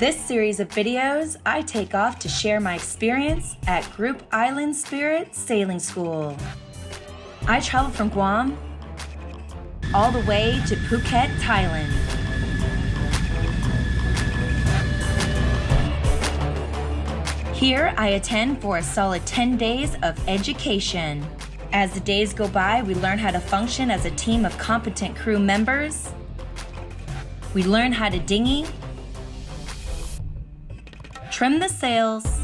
This series of videos, I take off to share my experience at Group Island Spirit Sailing School. I traveled from Guam all the way to Phuket, Thailand. Here, I attend for a solid 10 days of education. As the days go by, we learn how to function as a team of competent crew members. We learn how to dinghy, trim the sails,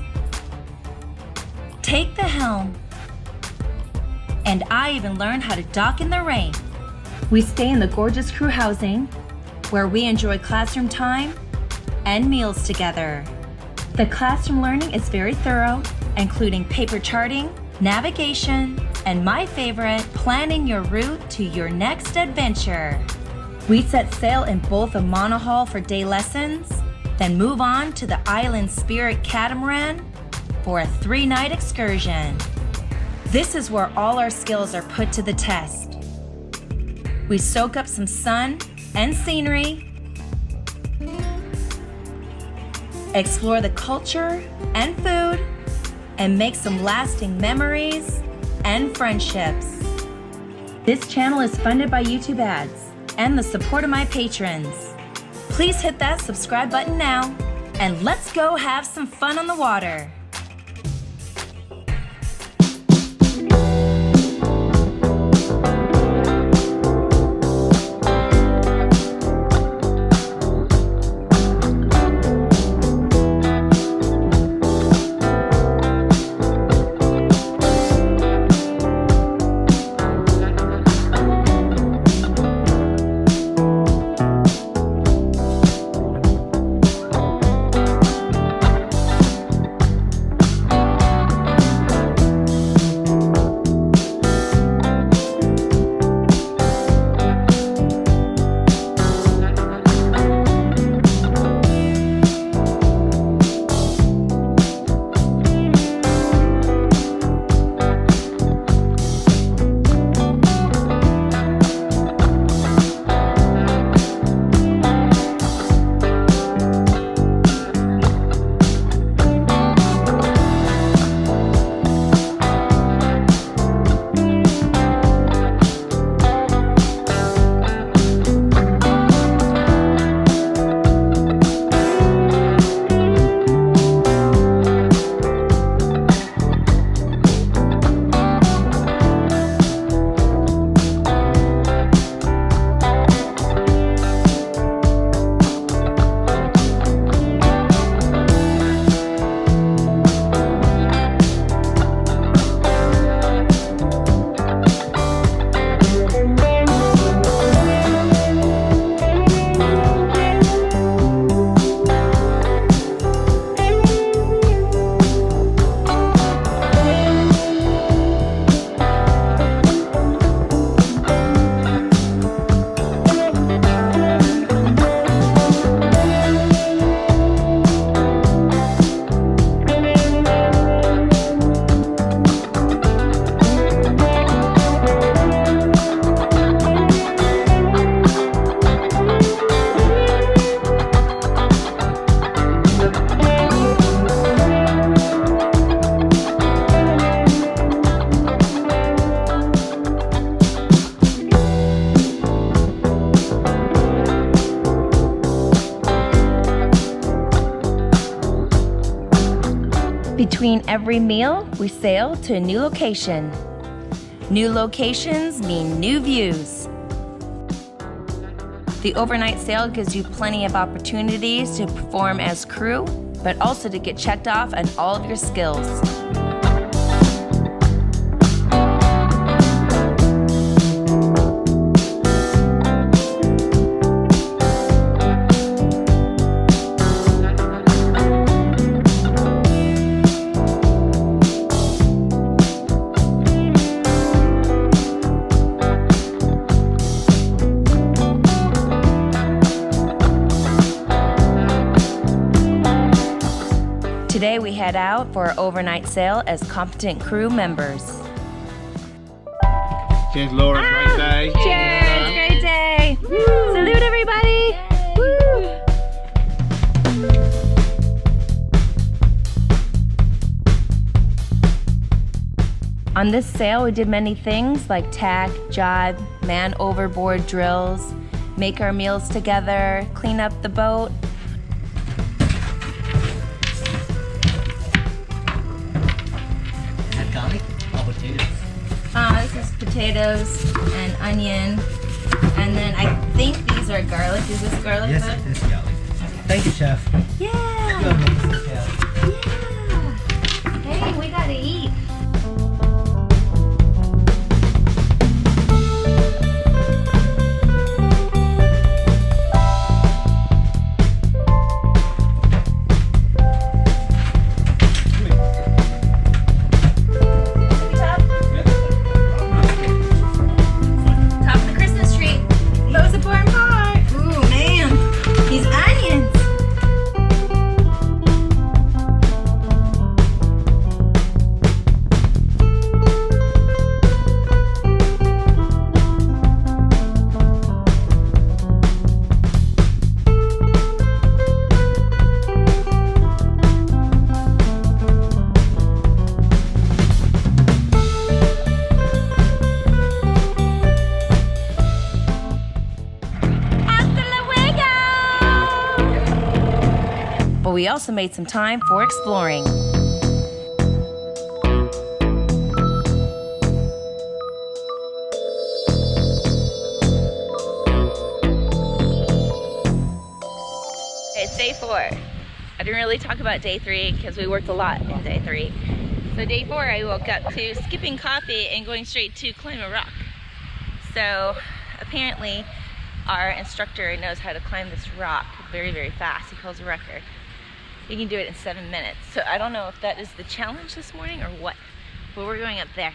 take the helm, and I even learned how to dock in the rain. We stay in the gorgeous crew housing where we enjoy classroom time and meals together. The classroom learning is very thorough, including paper charting, navigation, and my favorite, planning your route to your next adventure. We set sail in both a Monohull for day lessons, then move on to the Island Spirit Catamaran for a 3-night excursion. This is where all our skills are put to the test. We soak up some sun and scenery, explore the culture and food, and make some lasting memories and friendships. This channel is funded by YouTube ads and the support of my patrons. Please hit that subscribe button now, and let's go have some fun on the water. Between every meal, we sail to a new location. New locations mean new views. The overnight sail gives you plenty of opportunities to perform as crew, but also to get checked off on all of your skills. Today we head out for an overnight sail as competent crew members. Cheers, Laura. Great day. Cheers. Great day. Salute, everybody. Woo. On this sail, we did many things like tack, jibe, man overboard drills, make our meals together, clean up the boat. Add garlic or potatoes? This is potatoes and onion. And then I think these are garlic. Is this garlic? Yes, bud? it is garlic. Thank you, chef. Yeah! You're amazing, chef. Yeah! Hey, we gotta eat. But we also made some time for exploring. It's day 4. I didn't really talk about day 3 because we worked a lot in day 3. So day 4 I woke up to skipping coffee and going straight to climb a rock. So apparently our instructor knows how to climb this rock very, very fast. He holds a record. He can do it in 7 minutes. So I don't know if that is the challenge this morning or what, but we're going up there.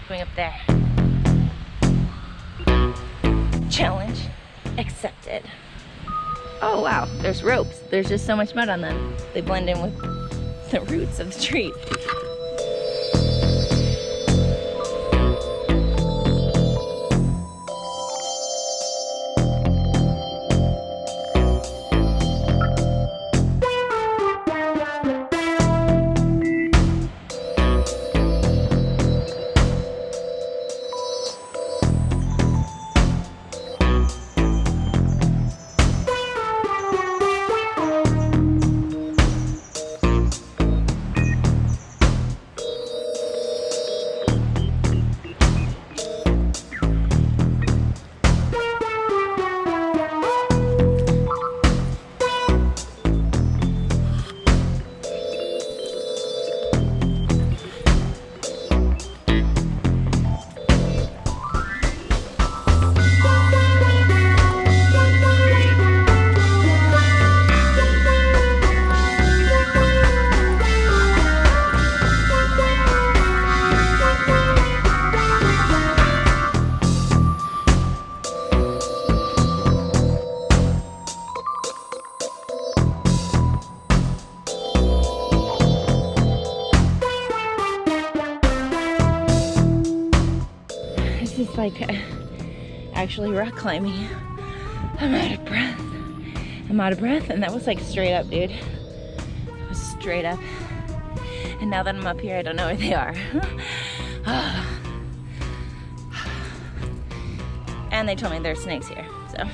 Going up there. Challenge accepted. Oh wow, there's ropes. There's just so much mud on them. They blend in with the roots of the tree. This is like actually rock climbing. I'm out of breath. I'm out of breath, and that was like straight up, dude. It was straight up. And now that I'm up here, I don't know where they are. And they told me there's snakes here. So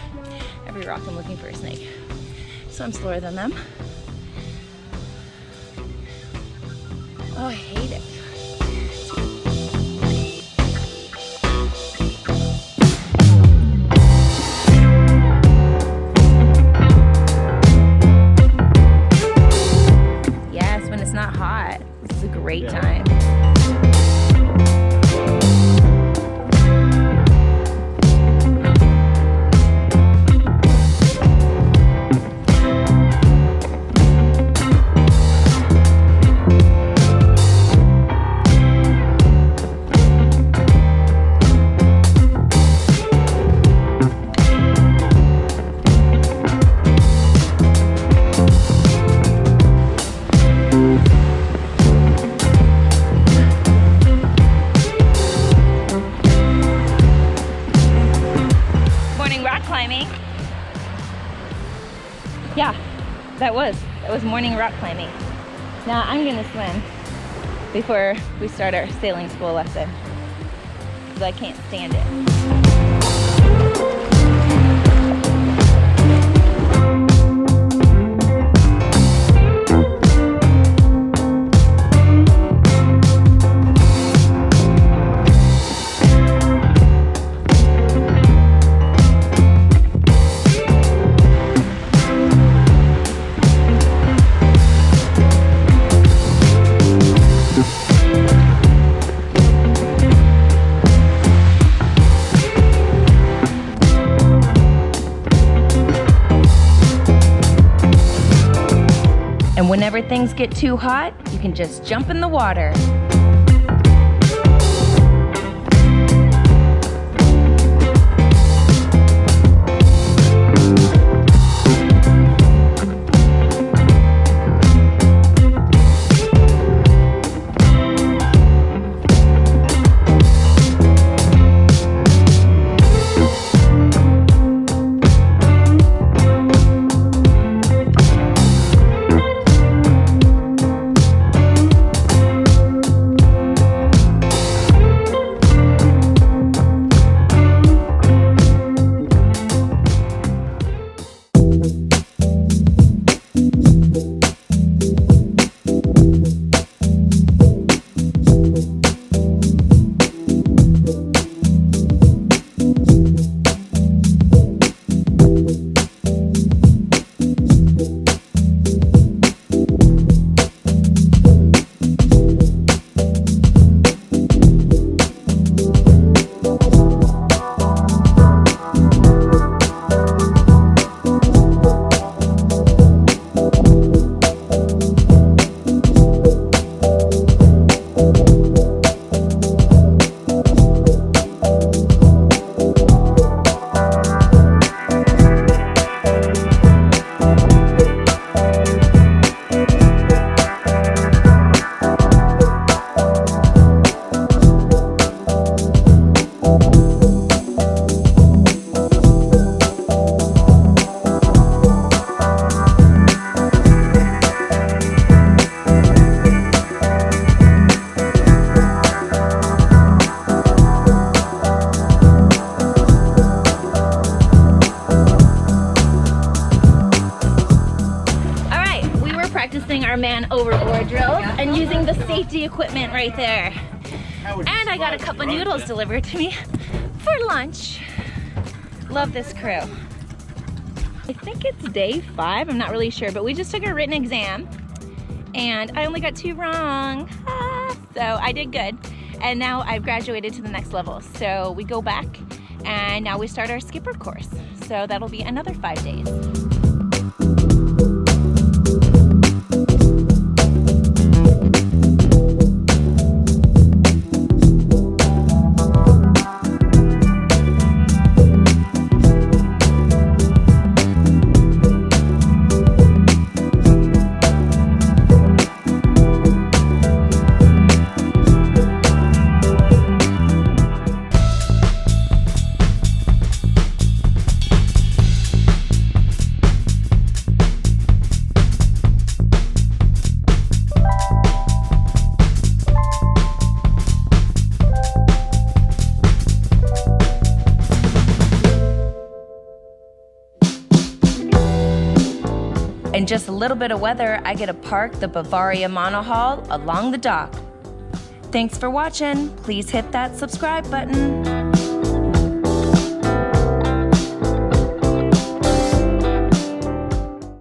every rock I'm looking for a snake. So I'm slower than them. Oh, I hate it. Yes, when it's not hot, this is a great time. Yeah, that was morning rock climbing. Now I'm gonna swim. before we start our sailing school lesson, because I can't stand it. And whenever things get too hot, you can just jump in the water. Our man overboard drills and using the safety equipment right there. And I got a cup of noodles delivered to me for lunch. Love this crew. I think it's day 5, I'm not really sure, but we just took a written exam and I only got 2 wrong. So I did good. And now I've graduated to the next level. So we go back and now we start our skipper course. So that'll be another 5 days. In just a little bit of weather, I get to park the Bavaria Monohull along the dock. Thanks for watching. Please hit that subscribe button.